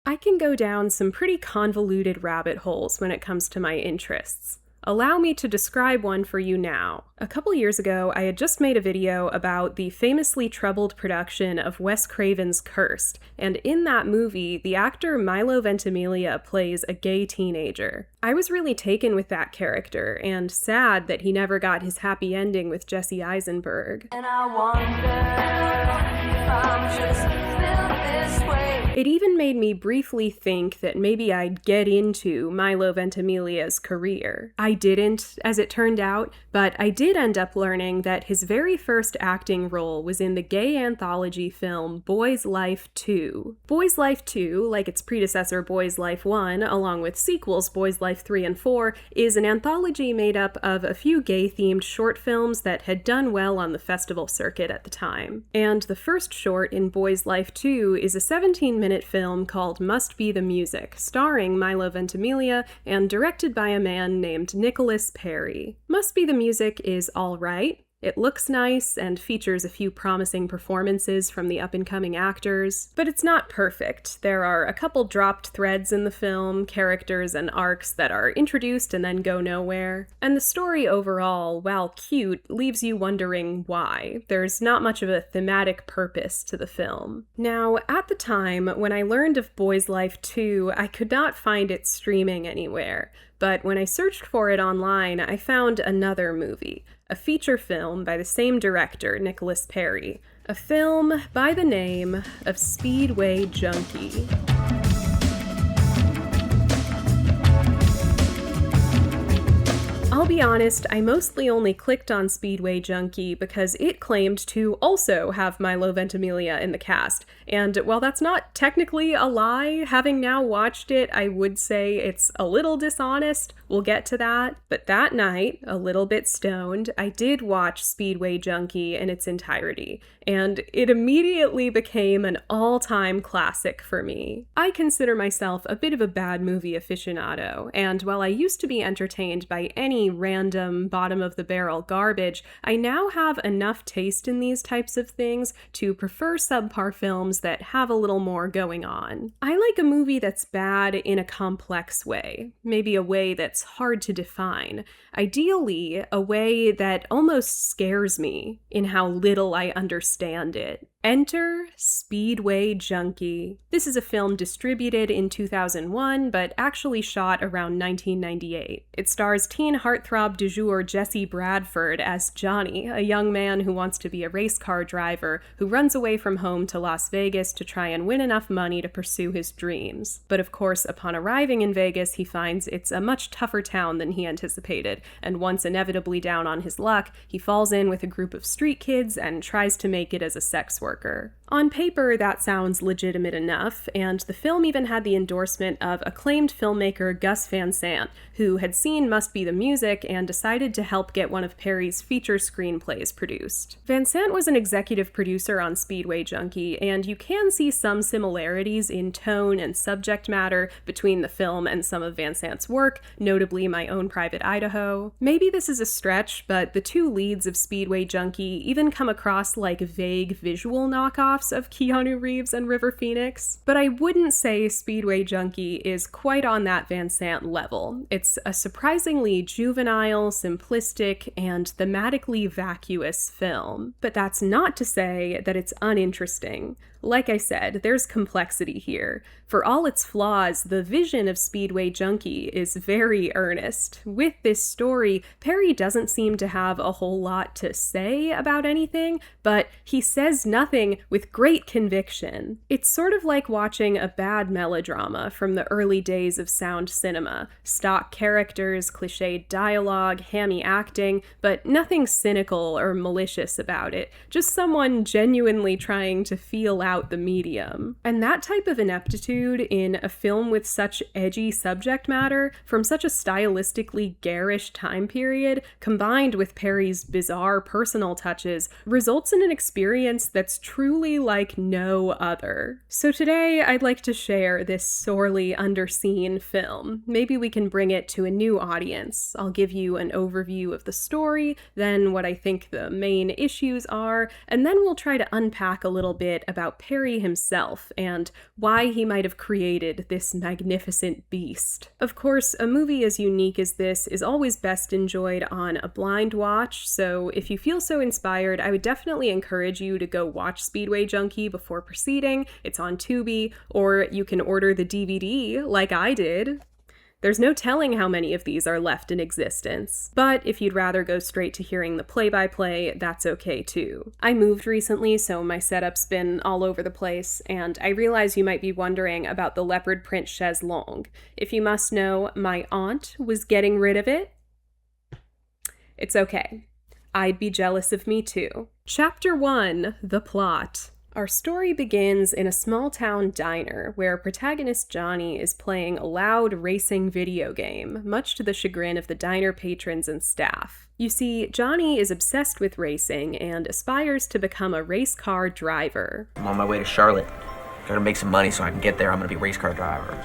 I can go down some pretty convoluted rabbit holes when it comes to my interests. Allow me to describe one for you now. A couple years ago, I had just made a video about the famously troubled production of Wes Craven's Cursed, and in that movie, the actor Milo Ventimiglia plays a gay teenager. I was really taken with that character, and sad that he never got his happy ending with Jesse Eisenberg. And I wonder if I'm just built this way. It even made me briefly think that maybe I'd get into Milo Ventimiglia's career. I didn't, as it turned out, but I did end up learning that his very first acting role was in the gay anthology film Boy's Life 2. Boy's Life 2, like its predecessor Boy's Life 1, along with sequels Boy's Life 3 and 4, is an anthology made up of a few gay-themed short films that had done well on the festival circuit at the time. And the first short in Boy's Life 2 is a 17-minute film called Must Be the Music, starring Milo Ventimiglia and directed by a man named Nickolas Perry. Must Be the Music is all right. It looks nice and features a few promising performances from the up-and-coming actors, but it's not perfect. There are a couple dropped threads in the film, characters and arcs that are introduced and then go nowhere, and the story overall, while cute, leaves you wondering why. There's not much of a thematic purpose to the film. Now, at the time, when I learned of Boy's Life 2, I could not find it streaming anywhere, but when I searched for it online, I found another movie, a feature film by the same director, Nickolas Perry, a film by the name of Speedway Junky. I'll be honest, I mostly only clicked on Speedway Junky because it claimed to also have Milo Ventimiglia in the cast, and while that's not technically a lie, having now watched it, I would say it's a little dishonest. We'll get to that. But that night, a little bit stoned, I did watch Speedway Junky in its entirety, and it immediately became an all-time classic for me. I consider myself a bit of a bad movie aficionado, and while I used to be entertained by any random bottom-of-the-barrel garbage, I now have enough taste in these types of things to prefer subpar films that have a little more going on. I like a movie that's bad in a complex way, maybe a way that's hard to define. Ideally, a way that almost scares me in how little I understand it. Enter Speedway Junky. This is a film distributed in 2001, but actually shot around 1998. It stars teen heartthrob du jour Jesse Bradford as Johnny, a young man who wants to be a race car driver who runs away from home to Las Vegas to try and win enough money to pursue his dreams. But of course, upon arriving in Vegas, he finds it's a much tougher town than he anticipated, and once inevitably down on his luck, he falls in with a group of street kids and tries to make it as a sex worker. On paper, that sounds legitimate enough, and the film even had the endorsement of acclaimed filmmaker Gus Van Sant, who had seen Must Be the Music and decided to help get one of Perry's feature screenplays produced. Van Sant was an executive producer on Speedway Junky, and you can see some similarities in tone and subject matter between the film and some of Van Sant's work, notably My Own Private Idaho. Maybe this is a stretch, but the two leads of Speedway Junky even come across like vague visual knockoffs of Keanu Reeves and River Phoenix, but I wouldn't say Speedway Junky is quite on that Van Sant level. It's a surprisingly juvenile, simplistic, and thematically vacuous film. But that's not to say that it's uninteresting. Like I said, there's complexity here. For all its flaws, the vision of Speedway Junky is very earnest. With this story, Perry doesn't seem to have a whole lot to say about anything, but he says nothing with great conviction. It's sort of like watching a bad melodrama from the early days of sound cinema. Stock characters, cliched dialogue, hammy acting, but nothing cynical or malicious about it. Just someone genuinely trying to feel out the medium. And that type of ineptitude in a film with such edgy subject matter from such a stylistically garish time period, combined with Perry's bizarre personal touches, results in an experience that's truly like no other. So today, I'd like to share this sorely underseen film. Maybe we can bring it to a new audience. I'll give you an overview of the story, then what I think the main issues are, and then we'll try to unpack a little bit about Perry himself and why he might might have created this magnificent beast. Of course, a movie as unique as this is always best enjoyed on a blind watch, so if you feel so inspired, I would definitely encourage you to go watch Speedway Junky before proceeding. It's on Tubi, or you can order the DVD like I did. There's no telling how many of these are left in existence. But if you'd rather go straight to hearing the play-by-play, that's okay too. I moved recently, so my setup's been all over the place, and I realize you might be wondering about the leopard print chaise longue. If you must know, my aunt was getting rid of it. It's okay. I'd be jealous of me too. Chapter 1, The Plot. Our story begins in a small-town diner where protagonist Johnny is playing a loud racing video game, much to the chagrin of the diner patrons and staff. You see, Johnny is obsessed with racing and aspires to become a race car driver. I'm on my way to Charlotte. Gotta make some money so I can get there. I'm gonna be a race car driver.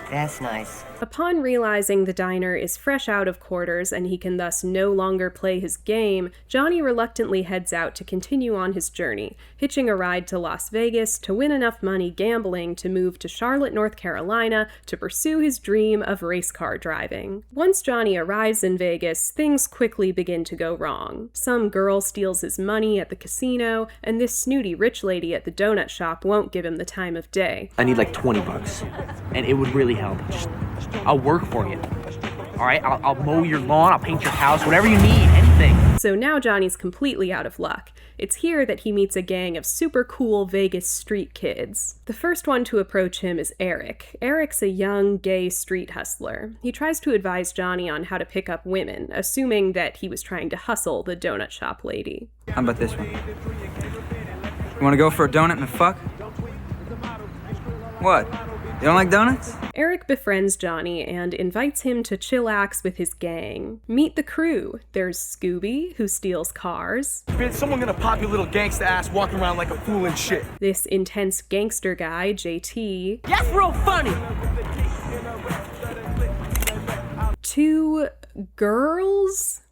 That's nice. Upon realizing the diner is fresh out of quarters and he can thus no longer play his game, Johnny reluctantly heads out to continue on his journey, hitching a ride to Las Vegas to win enough money gambling to move to Charlotte, North Carolina to pursue his dream of race car driving. Once Johnny arrives in Vegas, things quickly begin to go wrong. Some girl steals his money at the casino, and this snooty rich lady at the donut shop won't give him the time of day. I need like $20, and it would really help. I'll work for you. All right, I'll mow your lawn, I'll paint your house, whatever you need, anything. So now Johnny's completely out of luck. It's here that he meets a gang of super cool Vegas street kids. The first one to approach him is Eric. Eric's a young, gay street hustler. He tries to advise Johnny on how to pick up women, assuming that he was trying to hustle the donut shop lady. How about this one? You wanna go for a donut and a fuck? What? You don't like donuts? Eric befriends Johnny and invites him to chillax with his gang. Meet the crew. There's Scooby, who steals cars. Someone gonna pop your little gangsta ass walking around like a fool and shit. This intense gangster guy, JT. That's real funny. 2 girls?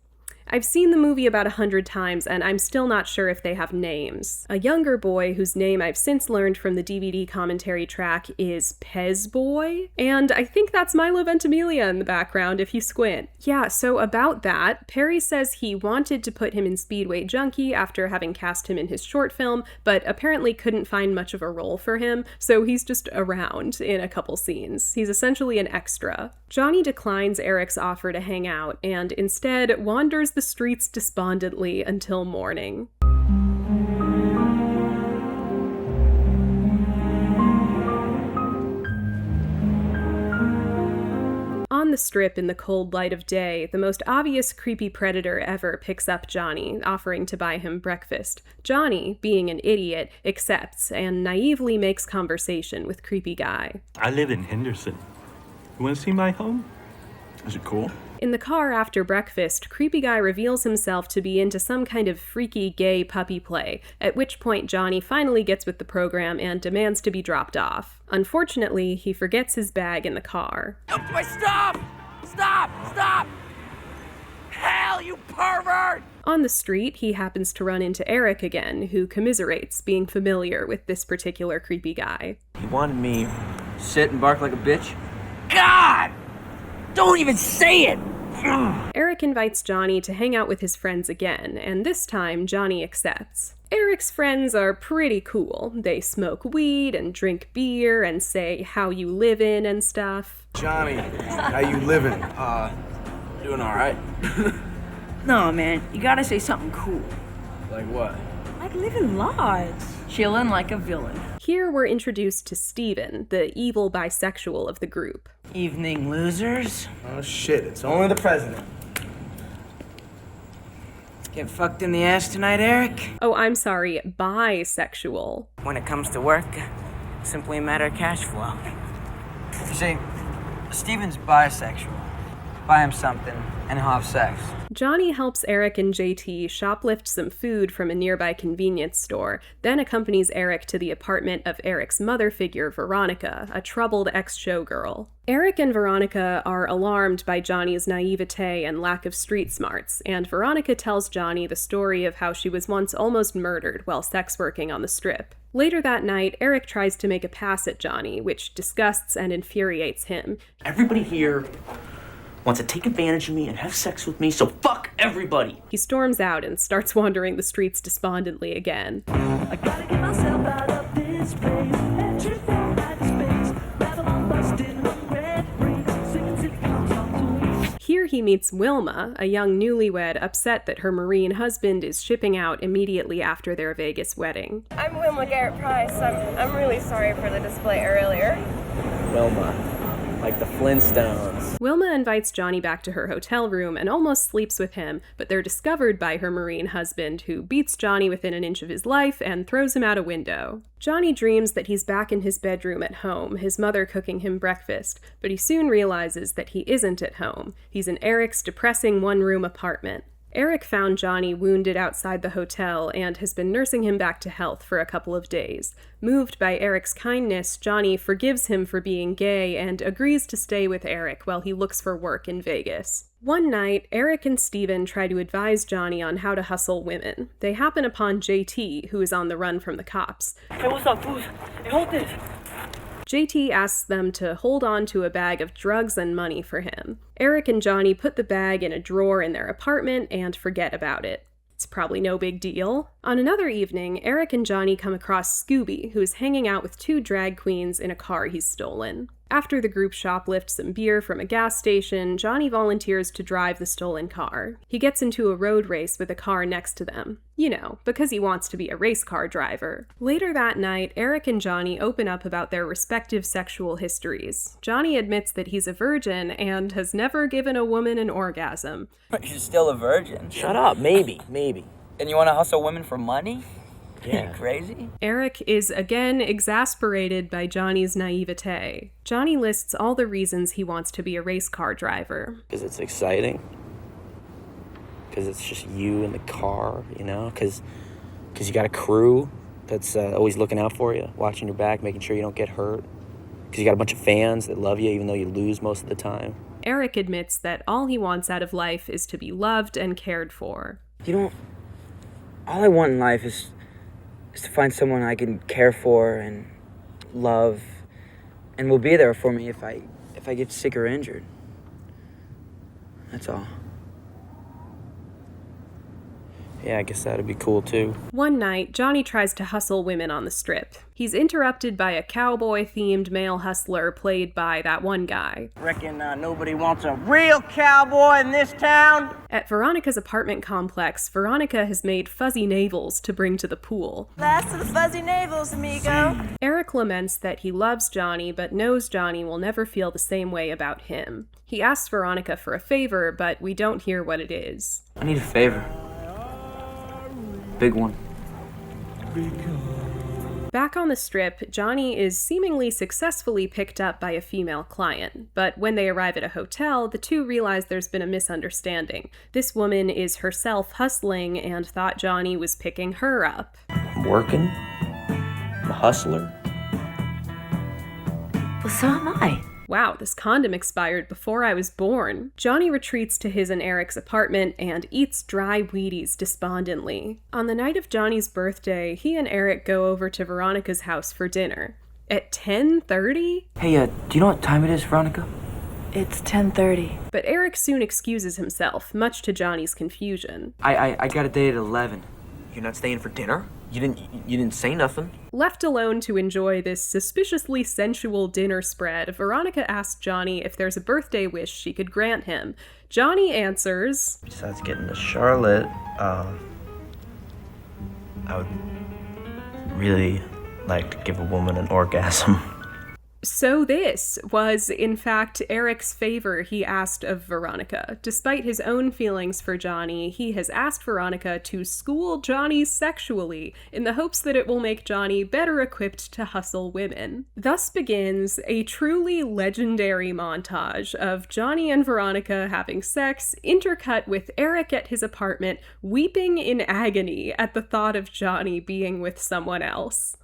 I've seen the movie about 100 times, and I'm still not sure if they have names. A younger boy, whose name I've since learned from the DVD commentary track, is Pez Boy, and I think that's Milo Ventimiglia in the background if you squint. Yeah, so about that, Perry says he wanted to put him in Speedway Junky after having cast him in his short film, but apparently couldn't find much of a role for him, so he's just around in a couple scenes. He's essentially an extra. Johnny declines Eric's offer to hang out, and instead wanders the streets despondently until morning. On the strip in the cold light of day, the most obvious creepy predator ever picks up Johnny, offering to buy him breakfast. Johnny, being an idiot, accepts and naively makes conversation with creepy guy. I live in Henderson. You want to see my home? Is it cool? In the car after breakfast, creepy guy reveals himself to be into some kind of freaky gay puppy play, at which point Johnny finally gets with the program and demands to be dropped off. Unfortunately, he forgets his bag in the car. Stop! Stop! Stop! Hell, you pervert! On the street, he happens to run into Eric again, who commiserates, being familiar with this particular creepy guy. He wanted me to sit and bark like a bitch. God! Don't even say it! Eric invites Johnny to hang out with his friends again, and this time Johnny accepts. Eric's friends are pretty cool. They smoke weed and drink beer and say how you livin' and stuff. Johnny, how you living? Doing all right. No, man, you gotta say something cool. Like what? Like living large. Chillin' like a villain. Here we're introduced to Steven, the evil bisexual of the group. Evening, losers. Oh shit, it's only the president. Get fucked in the ass tonight, Eric? Oh, I'm sorry, bisexual. When it comes to work, simply a matter of cash flow. You see, Steven's bisexual. Buy him something, and he'll have sex. Johnny helps Eric and JT shoplift some food from a nearby convenience store, then accompanies Eric to the apartment of Eric's mother figure, Veronica, a troubled ex-showgirl. Eric and Veronica are alarmed by Johnny's naivete and lack of street smarts, and Veronica tells Johnny the story of how she was once almost murdered while sex working on the strip. Later that night, Eric tries to make a pass at Johnny, which disgusts and infuriates him. Everybody here wants to take advantage of me and have sex with me, so fuck everybody! He storms out and starts wandering the streets despondently again. I gotta get myself out of this place. Let you fall back to space. Babylon busted, red rings. Singing city comes on to me. Here he meets Wilma, a young newlywed upset that her Marine husband is shipping out immediately after their Vegas wedding. I'm Wilma Garrett Price. I'm really sorry for the display earlier. Wilma. Like the Flintstones. Wilma invites Johnny back to her hotel room and almost sleeps with him, but they're discovered by her Marine husband, who beats Johnny within an inch of his life and throws him out a window. Johnny dreams that he's back in his bedroom at home, his mother cooking him breakfast, but he soon realizes that he isn't at home. He's in Eric's depressing one-room apartment. Eric found Johnny wounded outside the hotel and has been nursing him back to health for a couple of days. Moved by Eric's kindness, Johnny forgives him for being gay and agrees to stay with Eric while he looks for work in Vegas. One night, Eric and Steven try to advise Johnny on how to hustle women. They happen upon JT, who is on the run from the cops. Hey, what's up, dude? Hey, hold this. JT asks them to hold on to a bag of drugs and money for him. Eric and Johnny put the bag in a drawer in their apartment and forget about it. It's probably no big deal. On another evening, Eric and Johnny come across Scooby, who is hanging out with two drag queens in a car he's stolen. After the group shoplifts some beer from a gas station, Johnny volunteers to drive the stolen car. He gets into a road race with a car next to them. You know, because he wants to be a race car driver. Later that night, Eric and Johnny open up about their respective sexual histories. Johnny admits that he's a virgin and has never given a woman an orgasm. You're still a virgin. Shut up, maybe. And you want to hustle women for money? Yeah. Are you crazy? Eric is again exasperated by Johnny's naivete. Johnny lists all the reasons he wants to be a race car driver. Because it's exciting. Because it's just you in the car, you know? Because you got a crew that's always looking out for you, watching your back, making sure you don't get hurt. Because you got a bunch of fans that love you even though you lose most of the time. Eric admits that all he wants out of life is to be loved and cared for. You know, all I want in life is to find someone I can care for and love and will be there for me if I get sick or injured. That's all. Yeah, I guess that'd be cool too. One night, Johnny tries to hustle women on the strip. He's interrupted by a cowboy-themed male hustler played by that one guy. Reckon nobody wants a real cowboy in this town? At Veronica's apartment complex, Veronica has made fuzzy navels to bring to the pool. Last of the fuzzy navels, amigo. Eric laments that he loves Johnny, but knows Johnny will never feel the same way about him. He asks Veronica for a favor, but we don't hear what it is. I need a favor. Big one. Back on the strip, Johnny is seemingly successfully picked up by a female client, but when they arrive at a hotel, the two realize there's been a misunderstanding. This woman is herself hustling and thought Johnny was picking her up. I'm working. I'm a hustler. Well, so am I. Wow, this condom expired before I was born. Johnny retreats to his and Eric's apartment and eats dry Wheaties despondently. On the night of Johnny's birthday, he and Eric go over to Veronica's house for dinner. At 10:30? Hey, do you know what time it is, Veronica? It's 10:30. But Eric soon excuses himself, much to Johnny's confusion. I got a date at 11. You're not staying for dinner? You didn't say nothing. Left alone to enjoy this suspiciously sensual dinner spread, Veronica asks Johnny if there's a birthday wish she could grant him. Johnny answers, Besides getting to Charlotte, I would really like to give a woman an orgasm. So this was, in fact, Eric's favor he asked of Veronica. Despite his own feelings for Johnny, he has asked Veronica to school Johnny sexually in the hopes that it will make Johnny better equipped to hustle women. Thus begins a truly legendary montage of Johnny and Veronica having sex, intercut with Eric at his apartment, weeping in agony at the thought of Johnny being with someone else.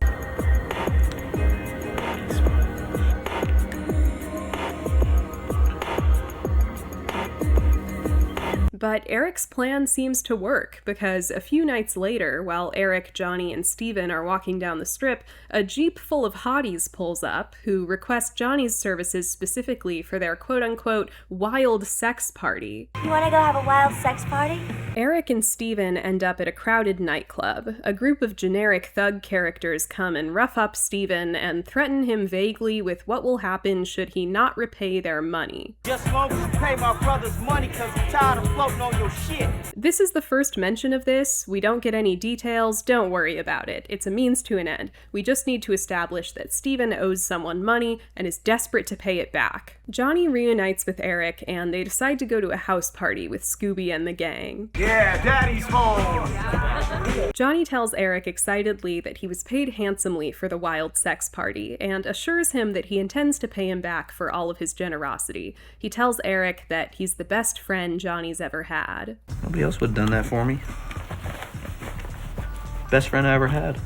But Eric's plan seems to work, because a few nights later, while Eric, Johnny, and Steven are walking down the strip, a Jeep full of hotties pulls up, who request Johnny's services specifically for their quote-unquote wild sex party. You wanna go have a wild sex party? Eric and Steven end up at a crowded nightclub. A group of generic thug characters come and rough up Steven and threaten him vaguely with what will happen should he not repay their money. Just won't pay my brother's money cause I'm tired of floating on your shit. This is the first mention of this. We don't get any details. Don't worry about it. It's a means to an end. We just need to establish that Steven owes someone money and is desperate to pay it back. Johnny reunites with Eric and they decide to go to a house party with Scooby and the gang. Yeah, Daddy's home! Johnny tells Eric excitedly that he was paid handsomely for the wild sex party and assures him that he intends to pay him back for all of his generosity. He tells Eric that he's the best friend Johnny's ever had. Nobody else would have done that for me. Best friend I ever had.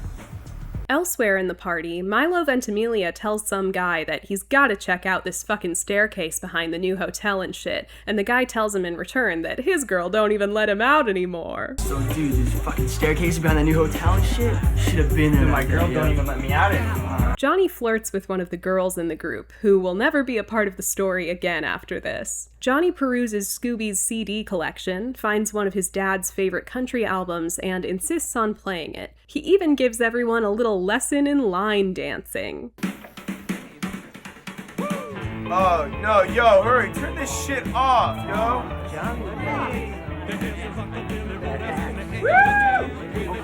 Elsewhere in the party, Milo Ventimiglia tells some guy that he's gotta check out this fucking staircase behind the new hotel and shit, and the guy tells him in return that his girl don't even let him out anymore. So, dude, this fucking staircase behind the new hotel and shit? Should have been there. My girl don't even let me out anymore. Johnny flirts with one of the girls in the group, who will never be a part of the story again after this. Johnny peruses Scooby's CD collection, finds one of his dad's favorite country albums, and insists on playing it. He even gives everyone a little lesson in line dancing. Oh, no, yo, hurry, turn this shit off, yo. Oh,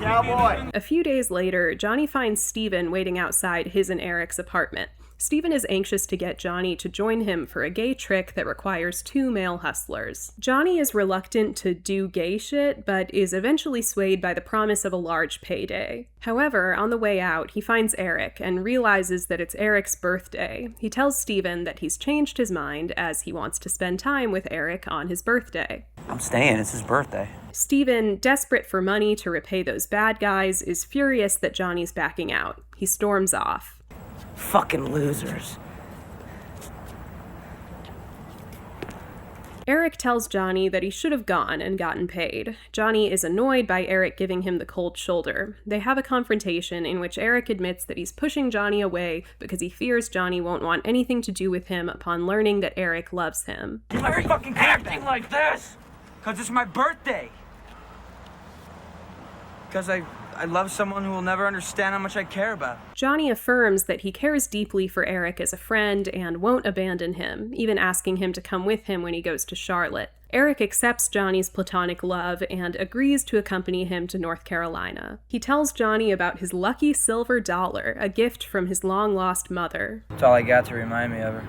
cowboy. A few days later, Johnny finds Steven waiting outside his and Eric's apartment. Steven is anxious to get Johnny to join him for a gay trick that requires 2 male hustlers. Johnny is reluctant to do gay shit, but is eventually swayed by the promise of a large payday. However, on the way out, he finds Eric and realizes that it's Eric's birthday. He tells Steven that he's changed his mind as he wants to spend time with Eric on his birthday. I'm staying. It's his birthday. Steven, desperate for money to repay those bad guys, is furious that Johnny's backing out. He storms off. Fucking losers. Eric tells Johnny that he should have gone and gotten paid. Johnny is annoyed by Eric giving him the cold shoulder. They have a confrontation in which Eric admits that he's pushing Johnny away because he fears Johnny won't want anything to do with him upon learning that Eric loves him. Why are you fucking acting like this? Cause it's my birthday. Cause I love someone who will never understand how much I care about. Johnny affirms that he cares deeply for Eric as a friend and won't abandon him, even asking him to come with him when he goes to Charlotte. Eric accepts Johnny's platonic love and agrees to accompany him to North Carolina. He tells Johnny about his lucky silver dollar, a gift from his long-lost mother. It's all I got to remind me of her.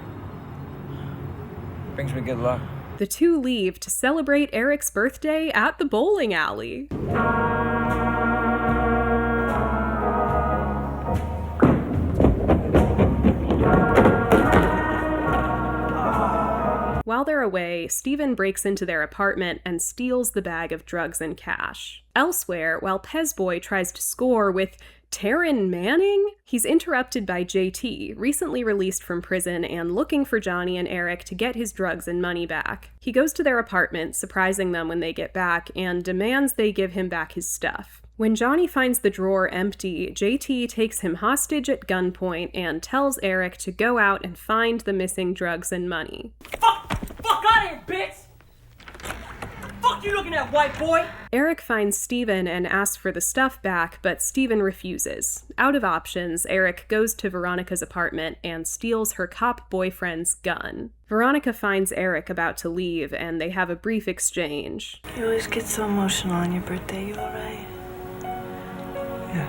Brings me good luck. The two leave to celebrate Eric's birthday at the bowling alley. While they're away, Steven breaks into their apartment and steals the bag of drugs and cash. Elsewhere, while Pez Boy tries to score with Taryn Manning, he's interrupted by JT, recently released from prison and looking for Johnny and Eric to get his drugs and money back. He goes to their apartment, surprising them when they get back, and demands they give him back his stuff. When Johnny finds the drawer empty, JT takes him hostage at gunpoint and tells Eric to go out and find the missing drugs and money. Fuck out of here, bitch! Fuck you looking at, white boy! Eric finds Steven and asks for the stuff back, but Steven refuses. Out of options, Eric goes to Veronica's apartment and steals her cop boyfriend's gun. Veronica finds Eric about to leave, and they have a brief exchange. You always get so emotional on your birthday, you alright? Yeah.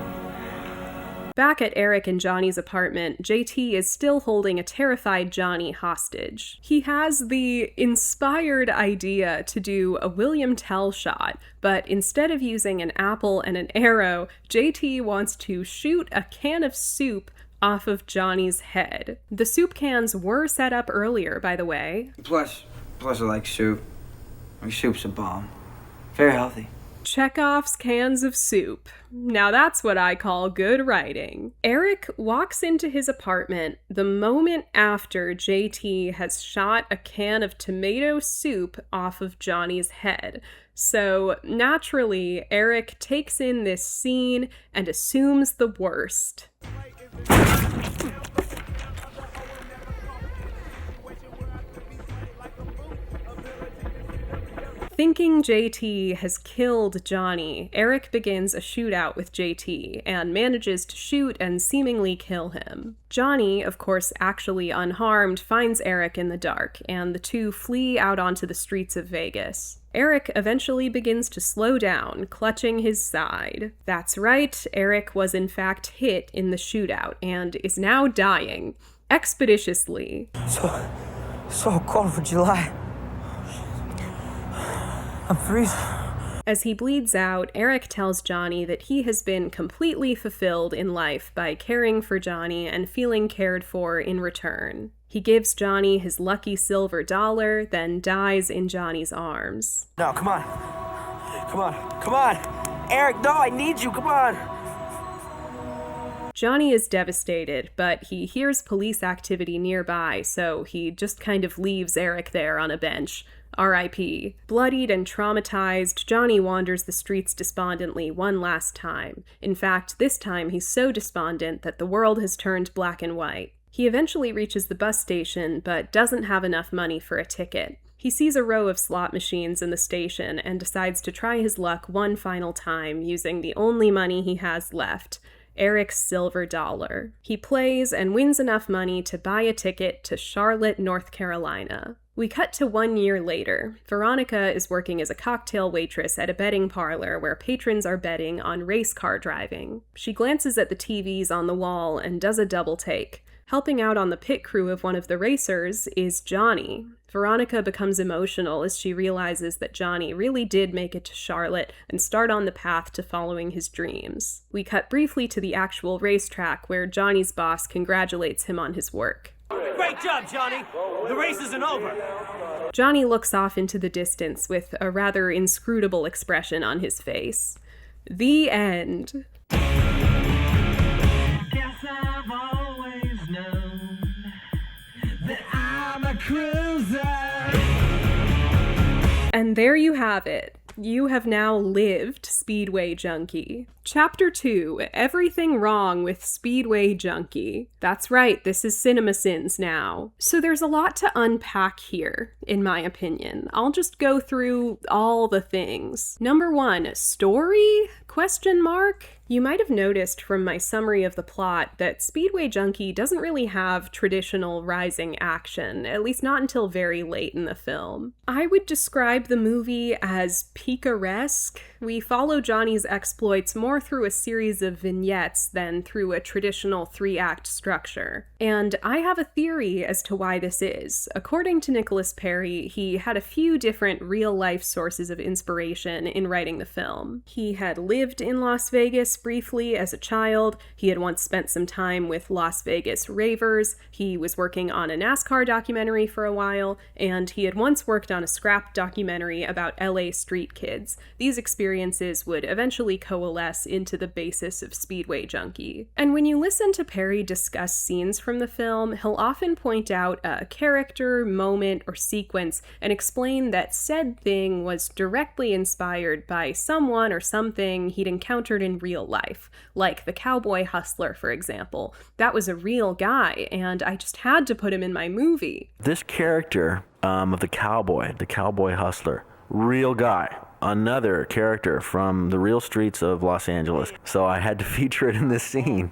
Back at Eric and Johnny's apartment, JT is still holding a terrified Johnny hostage. He has the inspired idea to do a William Tell shot, but instead of using an apple and an arrow, JT wants to shoot a can of soup off of Johnny's head. The soup cans were set up earlier, by the way. Plus I like soup. I mean, soup's a bomb. Very healthy. Chekhov's cans of soup. Now that's what I call good writing. Eric walks into his apartment the moment after JT has shot a can of tomato soup off of Johnny's head. So naturally, Eric takes in this scene and assumes the worst. Thinking JT has killed Johnny, Eric begins a shootout with JT and manages to shoot and seemingly kill him. Johnny, of course actually unharmed, finds Eric in the dark, and the two flee out onto the streets of Vegas. Eric eventually begins to slow down, clutching his side. That's right, Eric was in fact hit in the shootout and is now dying, expeditiously. So cold for July. I'm freezing. As he bleeds out, Eric tells Johnny that he has been completely fulfilled in life by caring for Johnny and feeling cared for in return. He gives Johnny his lucky silver dollar, then dies in Johnny's arms. No, come on. Come on. Come on. Eric, no, I need you. Come on. Johnny is devastated, but he hears police activity nearby, so he just kind of leaves Eric there on a bench. R.I.P. Bloodied and traumatized, Johnny wanders the streets despondently one last time. In fact, this time he's so despondent that the world has turned black and white. He eventually reaches the bus station, but doesn't have enough money for a ticket. He sees a row of slot machines in the station and decides to try his luck one final time using the only money he has left, Eric's silver dollar. He plays and wins enough money to buy a ticket to Charlotte, North Carolina. We cut to 1 year later. Veronica is working as a cocktail waitress at a betting parlor where patrons are betting on race car driving. She glances at the TVs on the wall and does a double take. Helping out on the pit crew of one of the racers is Johnny. Veronica becomes emotional as she realizes that Johnny really did make it to Charlotte and start on the path to following his dreams. We cut briefly to the actual racetrack where Johnny's boss congratulates him on his work. Great job, Johnny. The race isn't over. Johnny looks off into the distance with a rather inscrutable expression on his face. The end. Guess I've always known that I'm a cruiser. And there you have it. You have now lived, Speedway Junky. Chapter 2, Everything Wrong with Speedway Junky. That's right, this is CinemaSins now. So there's a lot to unpack here, in my opinion. I'll just go through all the things. Number 1, story? ? You might have noticed from my summary of the plot that Speedway Junky doesn't really have traditional rising action, at least not until very late in the film. I would describe the movie as picaresque. We follow Johnny's exploits more through a series of vignettes than through a traditional 3-act structure. And I have a theory as to why this is. According to Nickolas Perry, he had a few different real-life sources of inspiration in writing the film. He had lived in Las Vegas briefly as a child. He had once spent some time with Las Vegas ravers. He was working on a NASCAR documentary for a while, and he had once worked on a scrap documentary about LA street kids. These experiences would eventually coalesce into the basis of Speedway Junky. And when you listen to Perry discuss scenes from the film, he'll often point out a character, moment, or sequence and explain that said thing was directly inspired by someone or something he'd encountered in real life, like the cowboy hustler, for example. That was a real guy, and I just had to put him in my movie. This character of the cowboy hustler, real guy. Another character from the real streets of Los Angeles. So I had to feature it in this scene.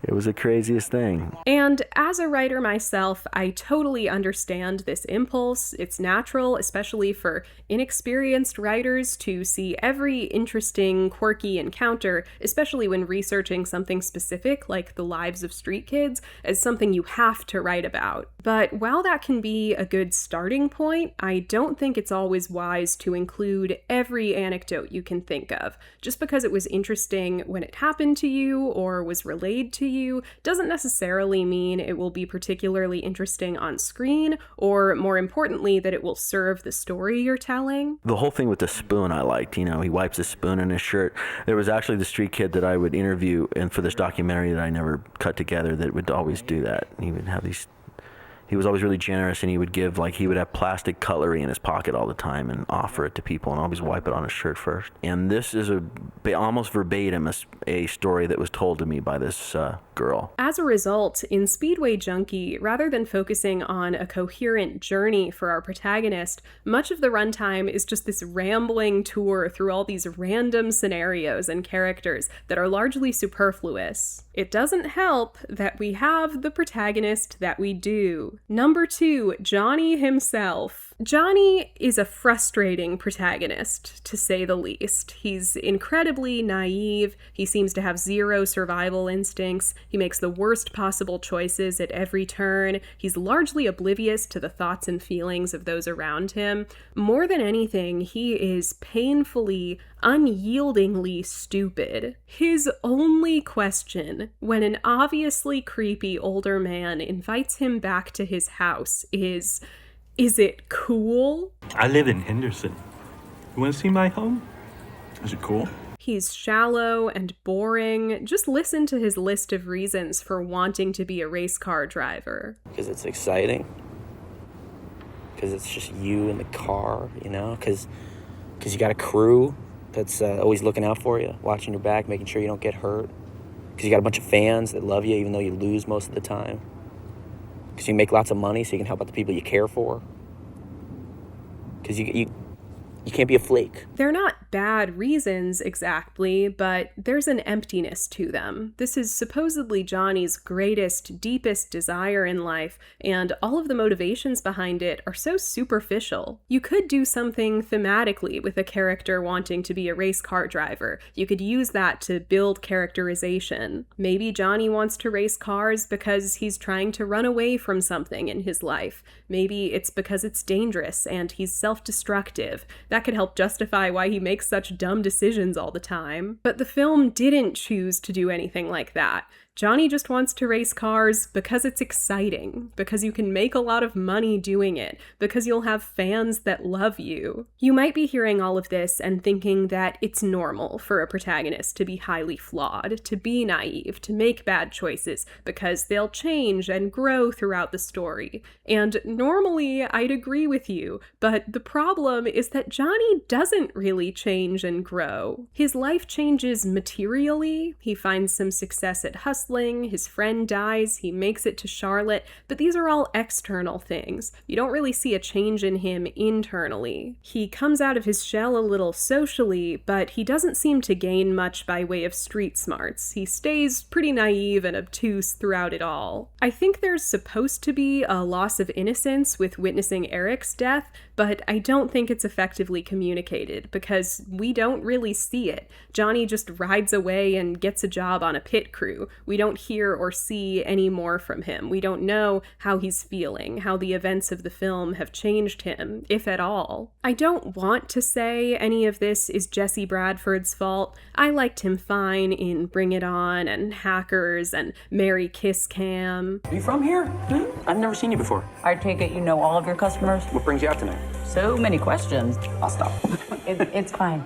It was the craziest thing. And as a writer myself, I totally understand this impulse. It's natural, especially for inexperienced writers, to see every interesting, quirky encounter, especially when researching something specific like the lives of street kids, as something you have to write about. But while that can be a good starting point, I don't think it's always wise to include every anecdote you can think of, just because it was interesting when it happened to you or was relayed to you doesn't necessarily mean it will be particularly interesting on screen, or more importantly, that it will serve the story you're telling. The whole thing with the spoon I liked. You know, he wipes the spoon in his shirt. There was actually the street kid that I would interview, and for this documentary that I never cut together, that would always do that. He would have these... He was always really generous, and he would give, like, he would have plastic cutlery in his pocket all the time and offer it to people and always wipe it on his shirt first. And this is almost verbatim a story that was told to me by this girl. As a result, in Speedway Junky, rather than focusing on a coherent journey for our protagonist, much of the runtime is just this rambling tour through all these random scenarios and characters that are largely superfluous. It doesn't help that we have the protagonist that we do. Number 2, Johnny himself. Johnny is a frustrating protagonist, to say the least. He's incredibly naive, he seems to have zero survival instincts, he makes the worst possible choices at every turn, he's largely oblivious to the thoughts and feelings of those around him. More than anything, he is painfully, unyieldingly stupid. His only question, when an obviously creepy older man invites him back to his house, is it cool? I live in Henderson. You want to see my home? Is it cool? He's shallow and boring. Just listen to his list of reasons for wanting to be a race car driver. Because it's exciting. Because it's just you in the car, you know? Because you got a crew that's always looking out for you, watching your back, making sure you don't get hurt. Because you got a bunch of fans that love you even though you lose most of the time. Because you make lots of money so you can help out the people you care for. Because you can't be a flake. They're not bad reasons exactly, but there's an emptiness to them. This is supposedly Johnny's greatest, deepest desire in life, and all of the motivations behind it are so superficial. You could do something thematically with a character wanting to be a race car driver. You could use that to build characterization. Maybe Johnny wants to race cars because he's trying to run away from something in his life. Maybe it's because it's dangerous and he's self-destructive. That could help justify why he makes such dumb decisions all the time. But the film didn't choose to do anything like that. Johnny just wants to race cars because it's exciting, because you can make a lot of money doing it, because you'll have fans that love you. You might be hearing all of this and thinking that it's normal for a protagonist to be highly flawed, to be naive, to make bad choices, because they'll change and grow throughout the story. And normally I'd agree with you, but the problem is that Johnny doesn't really change and grow. His life changes materially, he finds some success at hustling, his friend dies, he makes it to Charlotte, but these are all external things. You don't really see a change in him internally. He comes out of his shell a little socially, but he doesn't seem to gain much by way of street smarts. He stays pretty naive and obtuse throughout it all. I think there's supposed to be a loss of innocence with witnessing Eric's death, but I don't think it's effectively communicated because we don't really see it. Johnny just rides away and gets a job on a pit crew. We don't hear or see any more from him. We don't know how he's feeling, how the events of the film have changed him, if at all. I don't want to say any of this is Jesse Bradford's fault. I liked him fine in Bring It On and Hackers and Merry Kiss Cam. Are you from here? I've never seen you before. I take it you know all of your customers? What brings you out tonight? So many questions. I'll stop. It's fine.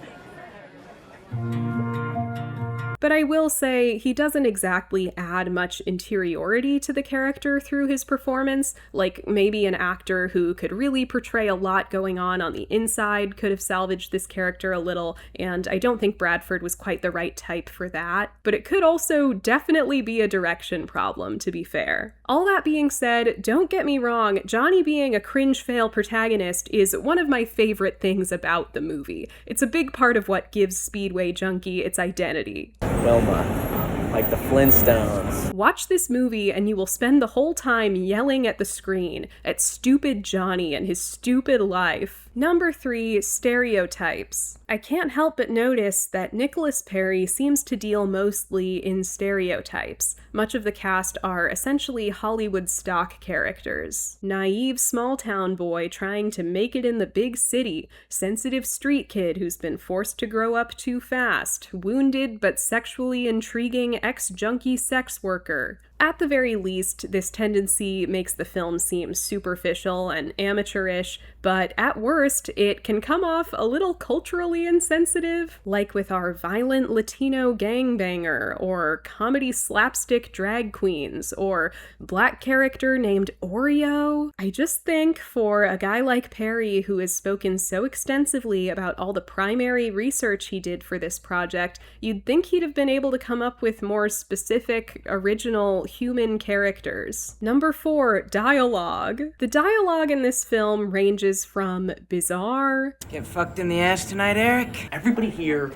But I will say he doesn't exactly add much interiority to the character through his performance. Like maybe an actor who could really portray a lot going on the inside could have salvaged this character a little, and I don't think Bradford was quite the right type for that. But it could also definitely be a direction problem, to be fair. All that being said, don't get me wrong, Johnny being a cringe fail protagonist is one of my favorite things about the movie. It's a big part of what gives Speedway Junky its identity. Wilma, like the Flintstones. Watch this movie and you will spend the whole time yelling at the screen at stupid Johnny and his stupid life. Number 3, stereotypes. I can't help but notice that Nickolas Perry seems to deal mostly in stereotypes. Much of the cast are essentially Hollywood stock characters. Naive small-town boy trying to make it in the big city, sensitive street kid who's been forced to grow up too fast, wounded but sexually intriguing ex-junkie sex worker. At the very least, this tendency makes the film seem superficial and amateurish, but at worst, it can come off a little culturally insensitive, like with our violent Latino gangbanger, or comedy slapstick drag queens, or black character named Oreo. I just think for a guy like Perry, who has spoken so extensively about all the primary research he did for this project, you'd think he'd have been able to come up with more specific, original human characters. Number 4, dialogue. The dialogue in this film ranges from bizarre. Get fucked in the ass tonight, Eric? Everybody here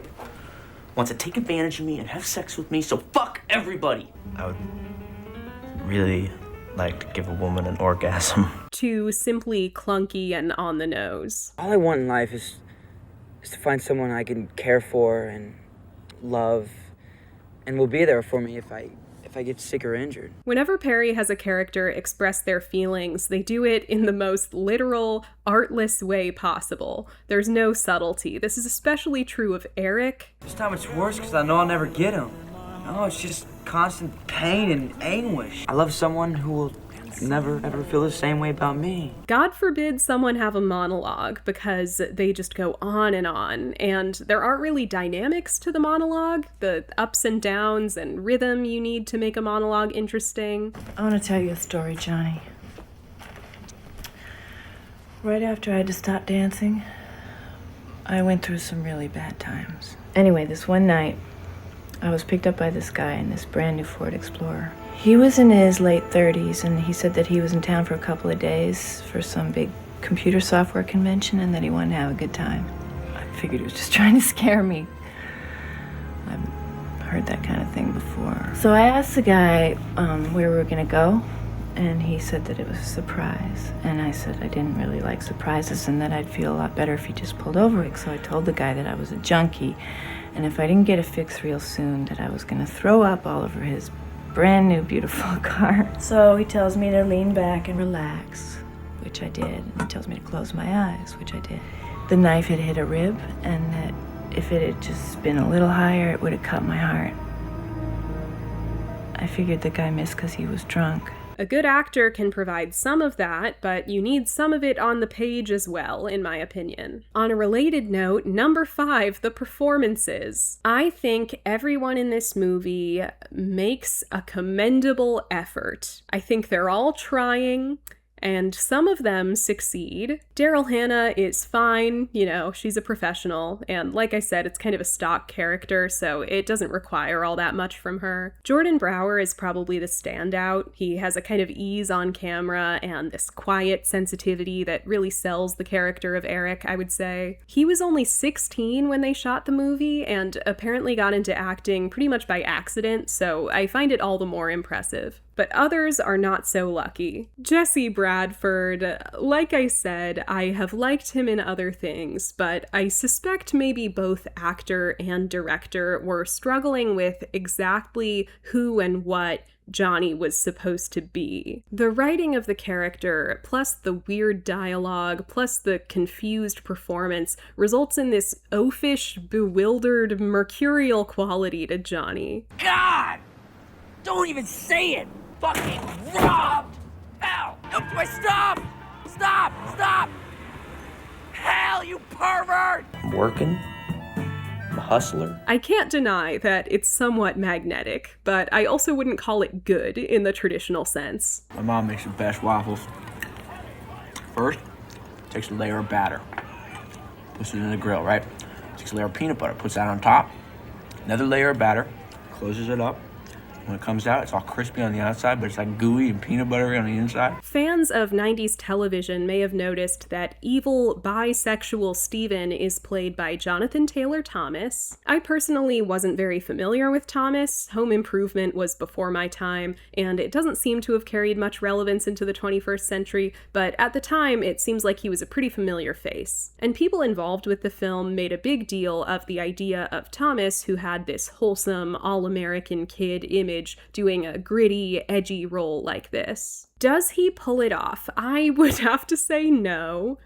wants to take advantage of me and have sex with me, so fuck everybody. I would really like to give a woman an orgasm. To simply clunky and on the nose. All I want in life is to find someone I can care for and love and will be there for me if I get sick or injured. Whenever Perry has a character express their feelings, they do it in the most literal, artless way possible. There's no subtlety. This is especially true of Eric. This time it's worse because I know I'll never get him. No, it's just constant pain and anguish. I love someone who will never ever feel the same way about me. God forbid someone have a monologue, because they just go on, and there aren't really dynamics to the monologue, the ups and downs and rhythm you need to make a monologue interesting. I want to tell you a story, Johnny. Right after I had to stop dancing, I went through some really bad times. Anyway, this one night, I was picked up by this guy in this brand new Ford Explorer. He was in his late 30s, and he said that he was in town for a couple of days for some big computer software convention and that he wanted to have a good time. I figured he was just trying to scare me. I've heard that kind of thing before. So I asked the guy where we were going to go, and he said that it was a surprise. And I said I didn't really like surprises and that I'd feel a lot better if he just pulled over. So I told the guy that I was a junkie, and if I didn't get a fix real soon, that I was going to throw up all over his brand new beautiful car. So he tells me to lean back and relax, which I did. And he tells me to close my eyes, which I did. The knife had hit a rib, and that if it had just been a little higher, it would have cut my heart. I figured the guy missed because he was drunk. A good actor can provide some of that, but you need some of it on the page as well, in my opinion. On a related note, number 5, the performances. I think everyone in this movie makes a commendable effort. I think they're all trying, and some of them succeed. Daryl Hannah is fine, she's a professional, and like I said, it's kind of a stock character, so it doesn't require all that much from her. Jordan Brower is probably the standout. He has a kind of ease on camera and this quiet sensitivity that really sells the character of Eric, I would say. He was only 16 when they shot the movie, and apparently got into acting pretty much by accident, so I find it all the more impressive. But others are not so lucky. Jesse Bradford, like I said, I have liked him in other things, but I suspect maybe both actor and director were struggling with exactly who and what Johnny was supposed to be. The writing of the character, plus the weird dialogue, plus the confused performance, results in this oafish, bewildered, mercurial quality to Johnny. God! Don't even say it! Fucking robbed! Ow! Stop! Stop! Stop! Hell, you pervert! I'm working. I'm a hustler. I can't deny that it's somewhat magnetic, but I also wouldn't call it good in the traditional sense. My mom makes the best waffles. First, takes a layer of batter, puts it in the grill, right? Takes a layer of peanut butter, puts that on top. Another layer of batter, closes it up, When it comes out, it's all crispy on the outside, but it's like gooey and peanut buttery on the inside. Fans of 90s television may have noticed that evil bisexual Steven is played by Jonathan Taylor Thomas. I personally wasn't very familiar with Thomas. Home Improvement was before my time, and it doesn't seem to have carried much relevance into the 21st century, but at the time, it seems like he was a pretty familiar face. And people involved with the film made a big deal of the idea of Thomas, who had this wholesome, all-American kid image doing a gritty, edgy role like this. Does he pull it off? I would have to say no.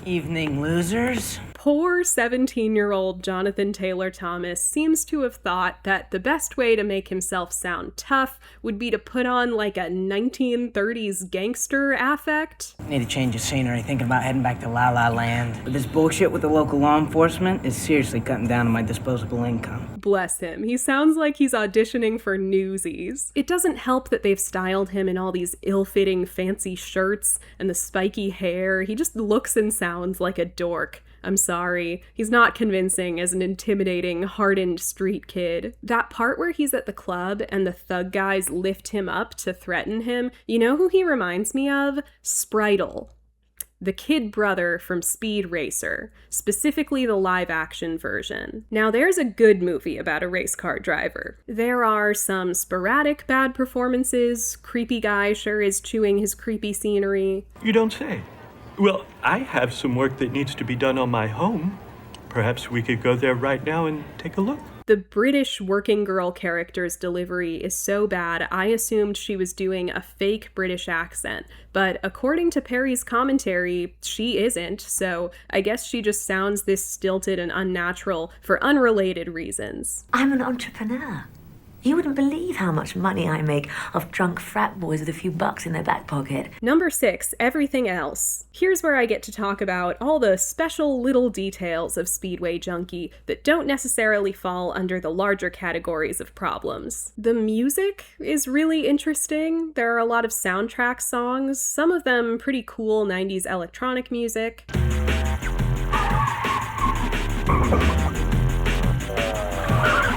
Evening, losers. Poor 17-year-old Jonathan Taylor Thomas seems to have thought that the best way to make himself sound tough would be to put on like a 1930s gangster affect. Need to change the scenery, thinking about heading back to La La Land. But this bullshit with the local law enforcement is seriously cutting down on my disposable income. Bless him. He sounds like he's auditioning for Newsies. It doesn't help that they've styled him in all these ill-fitting fancy shirts and the spiky hair. He just looks and sounds like a dork. I'm sorry. He's not convincing as an intimidating, hardened street kid. That part where he's at the club and the thug guys lift him up to threaten him, you know who he reminds me of? Spritle. The kid brother from Speed Racer, specifically the live-action version. Now, there's a good movie about a race car driver. There are some sporadic bad performances. Creepy guy sure is chewing his creepy scenery. You don't say. Well, I have some work that needs to be done on my home. Perhaps we could go there right now and take a look. The British working girl character's delivery is so bad, I assumed she was doing a fake British accent. But according to Perry's commentary, she isn't, so I guess she just sounds this stilted and unnatural for unrelated reasons. I'm an entrepreneur. You wouldn't believe how much money I make off drunk frat boys with a few bucks in their back pocket. Number 6, everything else. Here's where I get to talk about all the special little details of Speedway Junky that don't necessarily fall under the larger categories of problems. The music is really interesting. There are a lot of soundtrack songs, some of them pretty cool 90s electronic music.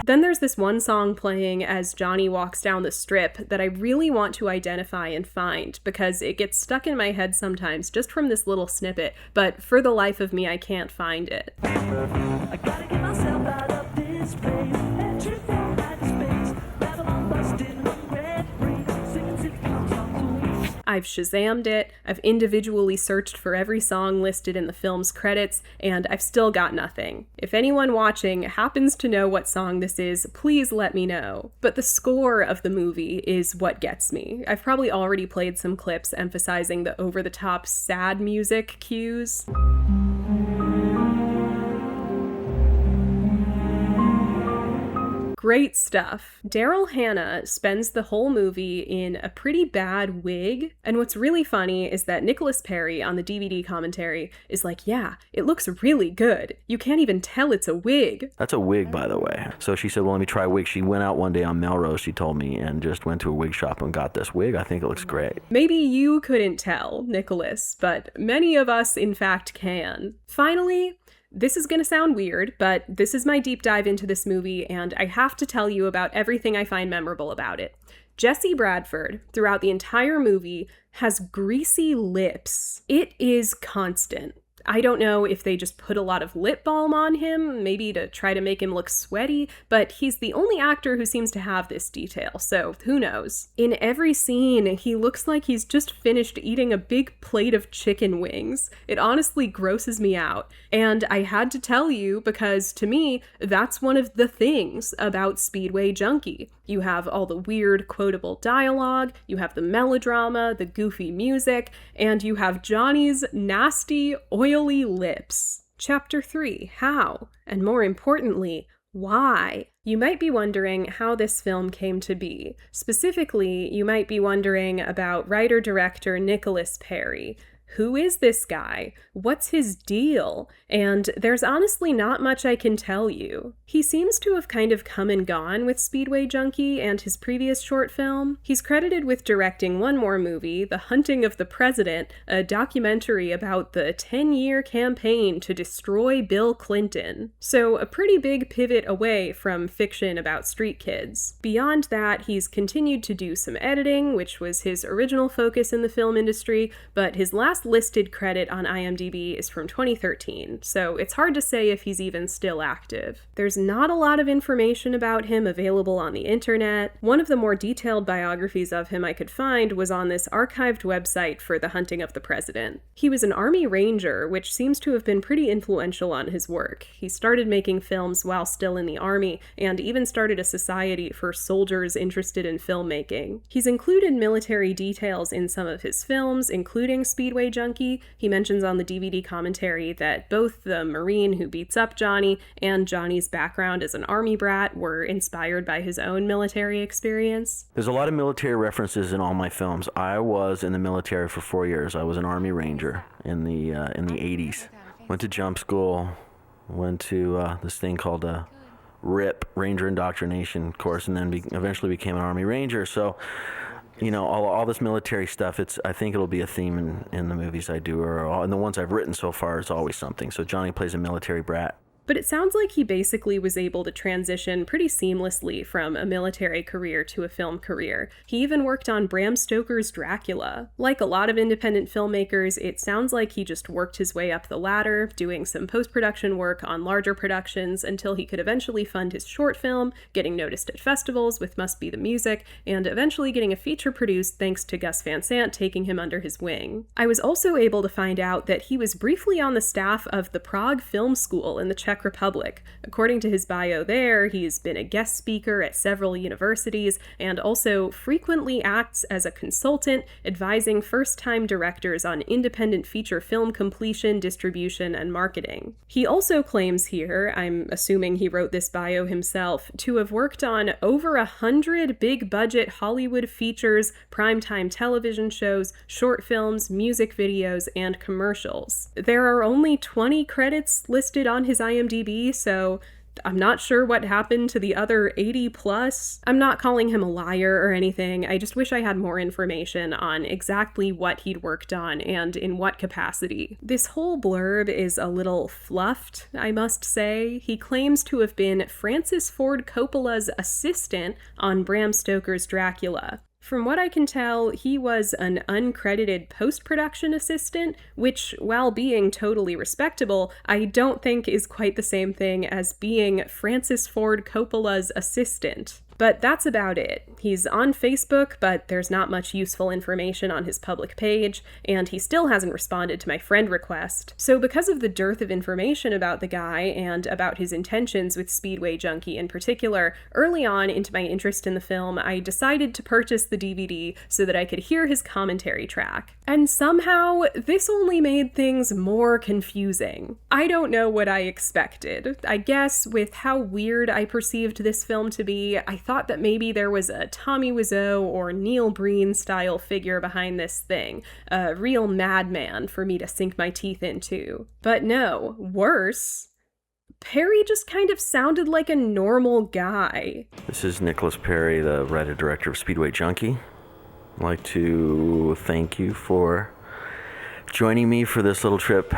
Then there's this one song playing as Johnny walks down the strip that I really want to identify and find because it gets stuck in my head sometimes just from this little snippet, but for the life of me, I can't find it. I gotta get myself out of this place. Entry down outer space. Babylon busted, red rings, singing sitcom songs. I've Shazammed it, I've individually searched for every song listed in the film's credits, and I've still got nothing. If anyone watching happens to know what song this is, please let me know. But the score of the movie is what gets me. I've probably already played some clips emphasizing the over-the-top sad music cues. Great stuff. Daryl Hannah spends the whole movie in a pretty bad wig, and what's really funny is that Nickolas Perry on the DVD commentary is like, yeah, it looks really good. You can't even tell it's a wig. That's a wig, by the way. So she said, well, let me try a wig. She went out one day on Melrose, she told me, and just went to a wig shop and got this wig. I think it looks great. Maybe you couldn't tell, Nickolas, but many of us, in fact, can. Finally, this is going to sound weird, but this is my deep dive into this movie, and I have to tell you about everything I find memorable about it. Jesse Bradford, throughout the entire movie, has greasy lips. It is constant. I don't know if they just put a lot of lip balm on him, maybe to try to make him look sweaty, but he's the only actor who seems to have this detail, so who knows. In every scene, he looks like he's just finished eating a big plate of chicken wings. It honestly grosses me out. And I had to tell you because, to me, that's one of the things about Speedway Junky. You have all the weird, quotable dialogue, you have the melodrama, the goofy music, and you have Johnny's nasty, oily lips. Chapter 3, How? And more importantly, why? You might be wondering how this film came to be. Specifically, you might be wondering about writer-director Nickolas Perry, Who is this guy? What's his deal? And there's honestly not much I can tell you. He seems to have kind of come and gone with Speedway Junky and his previous short film. He's credited with directing one more movie, The Hunting of the President, a documentary about the 10-year campaign to destroy Bill Clinton. So a pretty big pivot away from fiction about street kids. Beyond that, he's continued to do some editing, which was his original focus in the film industry, but his last listed credit on IMDb is from 2013, so it's hard to say if he's even still active. There's not a lot of information about him available on the internet. One of the more detailed biographies of him I could find was on this archived website for The Hunting of the President. He was an Army Ranger, which seems to have been pretty influential on his work. He started making films while still in the Army, and even started a society for soldiers interested in filmmaking. He's included military details in some of his films, including Speedway Junky. He mentions on the DVD commentary that both the Marine who beats up Johnny and Johnny's background as an Army brat were inspired by his own military experience. There's a lot of military references in all my films. I was in the military for 4 years. I was an Army Ranger in the 80s. Went to jump school, went to this thing called RIP, Ranger Indoctrination course, and then eventually became an Army Ranger. So, you know, all this military stuff, I think it'll be a theme in the movies I do, or in the ones I've written so far, it's always something. So Johnny plays a military brat. But it sounds like he basically was able to transition pretty seamlessly from a military career to a film career. He even worked on Bram Stoker's Dracula. Like a lot of independent filmmakers, it sounds like he just worked his way up the ladder, doing some post-production work on larger productions until he could eventually fund his short film, getting noticed at festivals with Must Be the Music, and eventually getting a feature produced thanks to Gus Van Sant taking him under his wing. I was also able to find out that he was briefly on the staff of the Prague Film School in the Czech Republic. According to his bio there, he's been a guest speaker at several universities and also frequently acts as a consultant, advising first-time directors on independent feature film completion, distribution, and marketing. He also claims here, I'm assuming he wrote this bio himself, to have worked on over 100 big-budget Hollywood features, primetime television shows, short films, music videos, and commercials. There are only 20 credits listed on his IMDb, so I'm not sure what happened to the other 80 plus. I'm not calling him a liar or anything. I just wish I had more information on exactly what he'd worked on and in what capacity. This whole blurb is a little fluffed, I must say. He claims to have been Francis Ford Coppola's assistant on Bram Stoker's Dracula. From what I can tell, he was an uncredited post-production assistant, which, while being totally respectable, I don't think is quite the same thing as being Francis Ford Coppola's assistant. But that's about it. He's on Facebook, but there's not much useful information on his public page, and he still hasn't responded to my friend request. So because of the dearth of information about the guy and about his intentions with Speedway Junky in particular, early on into my interest in the film, I decided to purchase the DVD so that I could hear his commentary track. And somehow, this only made things more confusing. I don't know what I expected. I guess with how weird I perceived this film to be, I thought that maybe there was a Tommy Wiseau or Neil Breen style figure behind this thing, a real madman for me to sink my teeth into. But no, worse. Perry just kind of sounded like a normal guy. This is Nickolas Perry, the writer-director of Speedway Junky. I'd like to thank you for joining me for this little trip,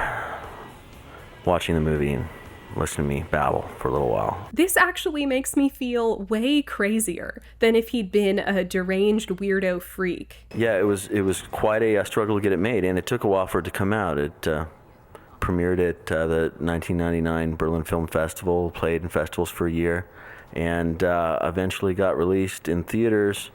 watching the movie and listening to me babble for a little while. This actually makes me feel way crazier than if he'd been a deranged weirdo freak. Yeah, it was quite a struggle to get it made, and it took a while for it to come out. It premiered at the 1999 Berlin Film Festival, played in festivals for a year, and eventually got released in theaters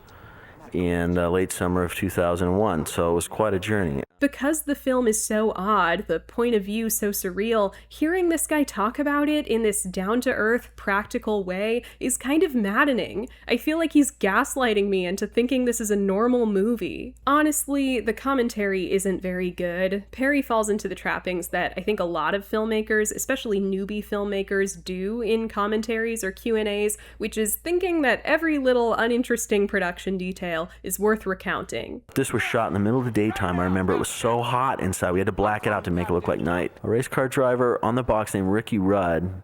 in late summer of 2001, so it was quite a journey. Because the film is so odd, the point of view so surreal, hearing this guy talk about it in this down-to-earth, practical way is kind of maddening. I feel like he's gaslighting me into thinking this is a normal movie. Honestly, the commentary isn't very good. Perry falls into the trappings that I think a lot of filmmakers, especially newbie filmmakers, do in commentaries or Q&As, which is thinking that every little uninteresting production detail is worth recounting. This was shot in the middle of the daytime. I remember it was was so hot inside. We had to black it out to make it look like night. A race car driver on the box named Ricky Rudd,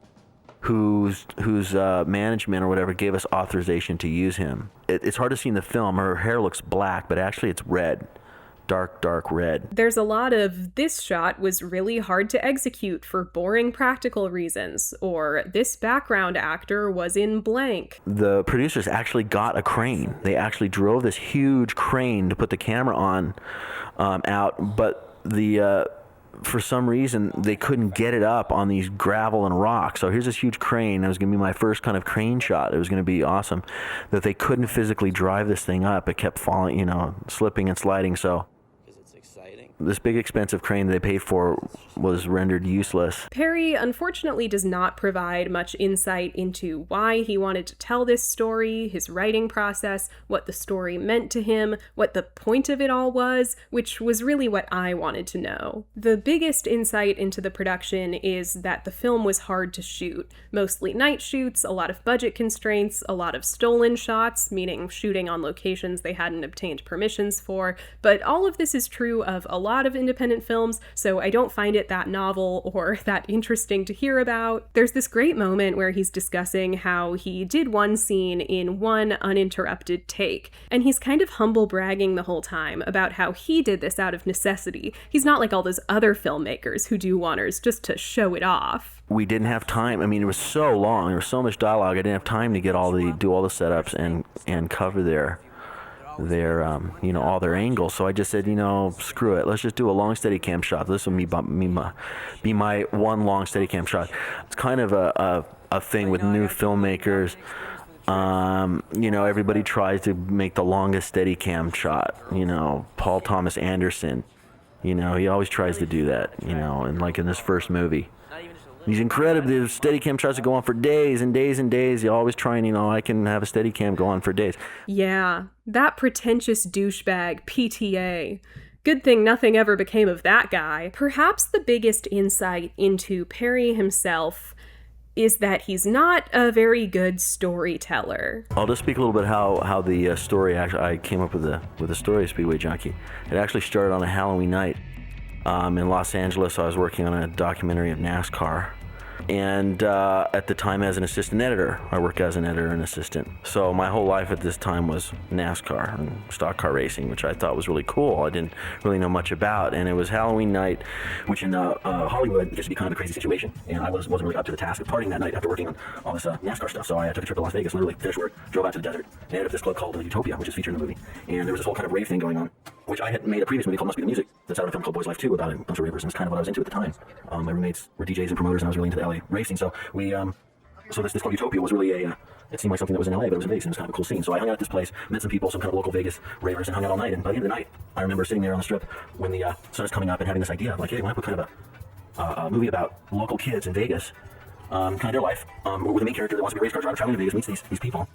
whose management or whatever gave us authorization to use him. It's hard to see in the film. Her hair looks black, but actually it's red. Dark red. There's a lot of this shot was really hard to execute for boring practical reasons, or this background actor was in blank. The producers actually got a crane. They actually drove this huge crane to put the camera on out, but for some reason they couldn't get it up on these gravel and rocks. So here's this huge crane. It was going to be my first kind of crane shot. It was going to be awesome. That they couldn't physically drive this thing up. It kept falling, slipping and sliding. So this big expensive crane they paid for was rendered useless. Perry unfortunately does not provide much insight into why he wanted to tell this story, his writing process, what the story meant to him, what the point of it all was, which was really what I wanted to know. The biggest insight into the production is that the film was hard to shoot. Mostly night shoots, a lot of budget constraints, a lot of stolen shots, meaning shooting on locations they hadn't obtained permissions for, but all of this is true of a lot of independent films, so I don't find it that novel or that interesting to hear about. There's this great moment where he's discussing how he did one scene in one uninterrupted take, and he's kind of humble bragging the whole time about how he did this out of necessity. He's not like all those other filmmakers who do one-ers just to show it off. We didn't have time. I mean, it was so long. There was so much dialogue. I didn't have time to do all the setups and cover their all their angles. So I just said, screw it. Let's just do a long Steadicam shot. This will be my one long Steadicam shot. It's kind of a thing with new filmmakers. Everybody tries to make the longest Steadicam shot. Paul Thomas Anderson, he always tries to do that, and like in this first movie. These incredible Steadicam shots that go on for days and days and days. You're always trying, I can have a Steadicam go on for days. Yeah, that pretentious douchebag, PTA. Good thing nothing ever became of that guy. Perhaps the biggest insight into Perry himself is that he's not a very good storyteller. I'll just speak a little bit how the story, I came up with the story of Speedway Junky. It actually started on a Halloween night. In Los Angeles, I was working on a documentary of NASCAR. And at the time, as an assistant editor, I worked as an editor and assistant. So my whole life at this time was NASCAR and stock car racing, which I thought was really cool. I didn't really know much about. And it was Halloween night, which in Hollywood gets to be kind of a crazy situation. And I wasn't really up to the task of partying that night after working on all this NASCAR stuff. So I took a trip to Las Vegas, literally finished work, drove out to the desert, and ended up at this club called Utopia, which is featured in the movie. And there was this whole kind of rave thing going on, which I had made a previous movie called Must Be the Music that's out of a film called Boys Life 2 about a bunch of ravers, and it's kind of what I was into at the time. My roommates were DJs and promoters, and I was really into the LA racing, so this club Utopia was really it seemed like something that was in LA, but it was in Vegas, and it was kind of a cool scene. So I hung out at this place, met some people, some kind of local Vegas ravers, and hung out all night. And by the end of the night, I remember sitting there on the strip when the sun was coming up and having this idea of like, hey, why not put kind of a movie about local kids in Vegas, kind of their life, with a main character that wants to be a race car driver, traveling to Vegas, meets these people.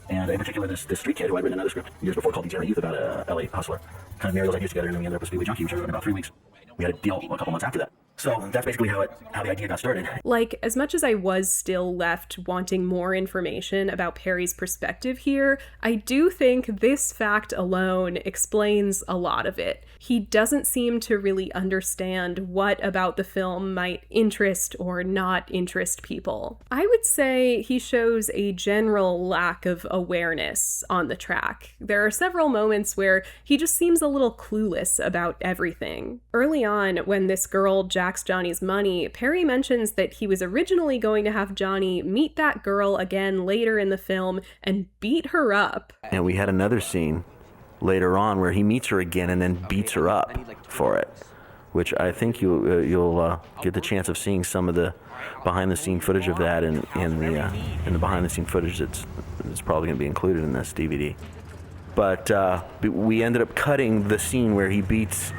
And in particular, this street kid who I'd written another script years before called Degenerate Youth about a LA hustler. Kind of married those ideas together, and then we ended up with Speedway Junky, which I wrote in about 3 weeks. We had a deal a couple months after that. So that's basically how the idea got started. Like, as much as I was still left wanting more information about Perry's perspective here, I do think this fact alone explains a lot of it. He doesn't seem to really understand what about the film might interest or not interest people. I would say he shows a general lack of awareness on the track. There are several moments where he just seems a little clueless about everything. Early on, when this girl jacks Johnny's money, Perry mentions that he was originally going to have Johnny meet that girl again later in the film and beat her up. And we had another scene later on where he meets her again and then beats her up for it, which I think you'll get the chance of seeing some of the behind-the-scene footage of that in the behind-the-scene footage that's probably going to be included in this DVD. But we ended up cutting the scene where he beats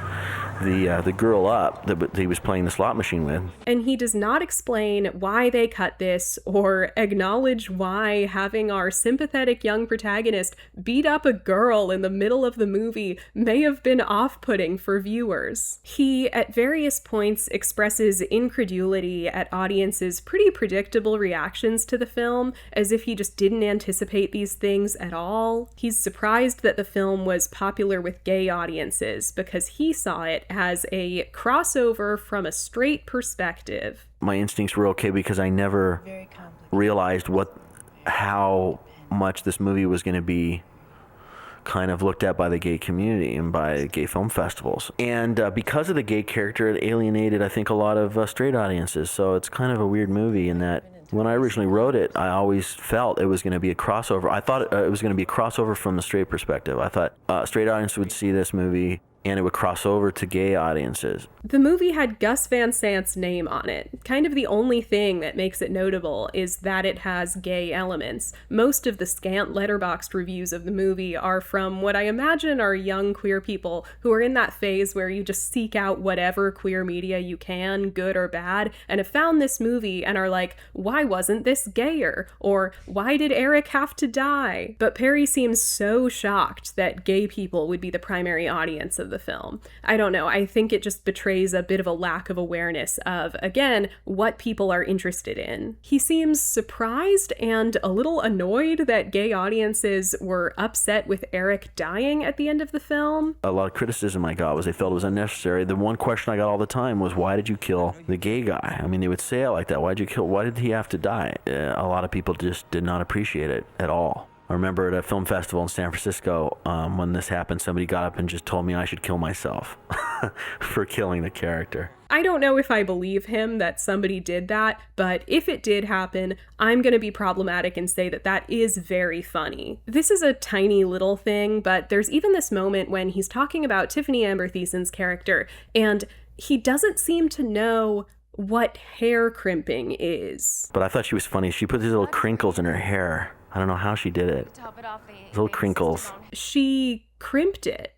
the girl up that he was playing the slot machine with. And he does not explain why they cut this or acknowledge why having our sympathetic young protagonist beat up a girl in the middle of the movie may have been off-putting for viewers. He, at various points, expresses incredulity at audiences' pretty predictable reactions to the film, as if he just didn't anticipate these things at all. He's surprised that the film was popular with gay audiences because he saw it as a crossover from a straight perspective. My instincts were okay because I never realized how much this movie was going to be kind of looked at by the gay community and by gay film festivals. And because of the gay character, it alienated, I think, a lot of straight audiences. So it's kind of a weird movie in that when I originally wrote it, I always felt it was going to be a crossover. I thought it was going to be a crossover from the straight perspective. I thought straight audience would see this movie and it would cross over to gay audiences. The movie had Gus Van Sant's name on it. Kind of the only thing that makes it notable is that it has gay elements. Most of the scant Letterboxd reviews of the movie are from what I imagine are young queer people who are in that phase where you just seek out whatever queer media you can, good or bad, and have found this movie and are like, why wasn't this gayer? Or why did Eric have to die? But Perry seems so shocked that gay people would be the primary audience of the film. I don't know, I think it just betrays a bit of a lack of awareness of, again, what people are interested in. He seems surprised and a little annoyed that gay audiences were upset with Eric dying at the end of the film. A lot of criticism I got was they felt it was unnecessary. The one question I got all the time was, why did you kill the gay guy? I mean, they would say it like that. Why did he have to die? A lot of people just did not appreciate it at all. I remember at a film festival in San Francisco, when this happened, somebody got up and just told me I should kill myself for killing the character. I don't know if I believe him that somebody did that, but if it did happen, I'm going to be problematic and say that that is very funny. This is a tiny little thing, but there's even this moment when he's talking about Tiffany Amber Thiessen's character, and he doesn't seem to know what hair crimping is. But I thought she was funny. She put these little crinkles in her hair. I don't know how she did it. Those little crinkles. She crimped it.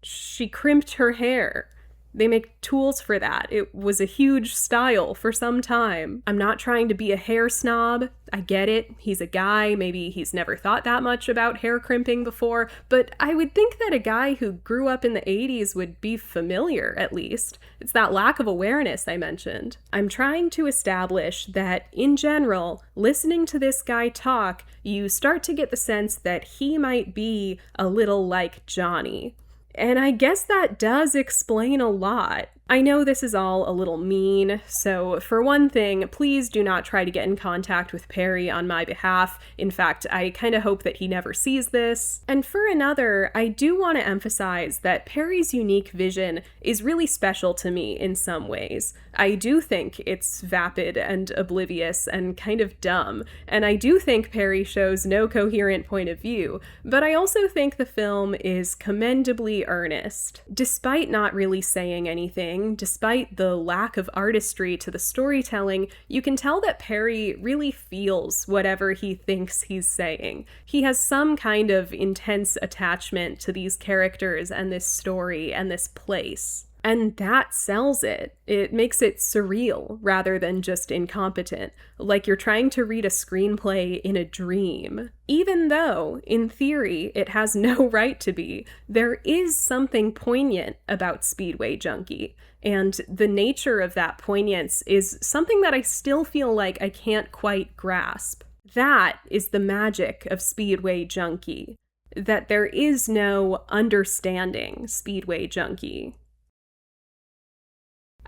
She crimped her hair. They make tools for that. It was a huge style for some time. I'm not trying to be a hair snob. I get it. He's a guy. Maybe he's never thought that much about hair crimping before, but I would think that a guy who grew up in the 80s would be familiar, at least. It's that lack of awareness I mentioned. I'm trying to establish that, in general, listening to this guy talk, you start to get the sense that he might be a little like Johnny. And I guess that does explain a lot. I know this is all a little mean, so for one thing, please do not try to get in contact with Perry on my behalf. In fact, I kind of hope that he never sees this. And for another, I do want to emphasize that Perry's unique vision is really special to me in some ways. I do think it's vapid and oblivious and kind of dumb, and I do think Perry shows no coherent point of view, but I also think the film is commendably earnest. Despite not really saying anything, despite the lack of artistry to the storytelling, you can tell that Perry really feels whatever he thinks he's saying. He has some kind of intense attachment to these characters and this story and this place. And that sells it. It makes it surreal rather than just incompetent, like you're trying to read a screenplay in a dream. Even though, in theory, it has no right to be, there is something poignant about Speedway Junky. And the nature of that poignance is something that I still feel like I can't quite grasp. That is the magic of Speedway Junky. That there is no understanding Speedway Junky.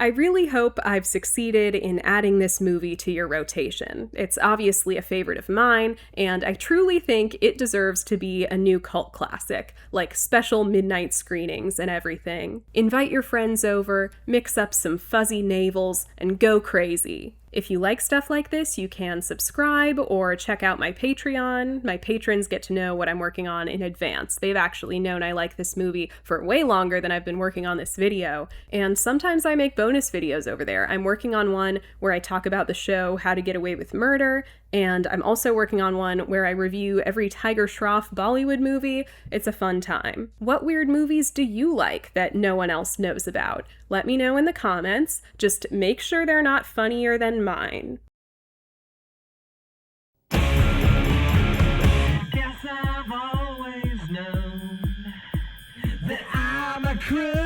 I really hope I've succeeded in adding this movie to your rotation. It's obviously a favorite of mine, and I truly think it deserves to be a new cult classic, like special midnight screenings and everything. Invite your friends over, mix up some fuzzy navels, and go crazy. If you like stuff like this, you can subscribe or check out my Patreon. My patrons get to know what I'm working on in advance. They've actually known I like this movie for way longer than I've been working on this video, and sometimes I make bonus videos over there. I'm working on one where I talk about the show How to Get Away with Murder, and I'm also working on one where I review every Tiger Shroff Bollywood movie. It's a fun time. What weird movies do you like that no one else knows about? Let me know in the comments. Just make sure they're not funnier than mine. Guess I've always known that I'm a criminal.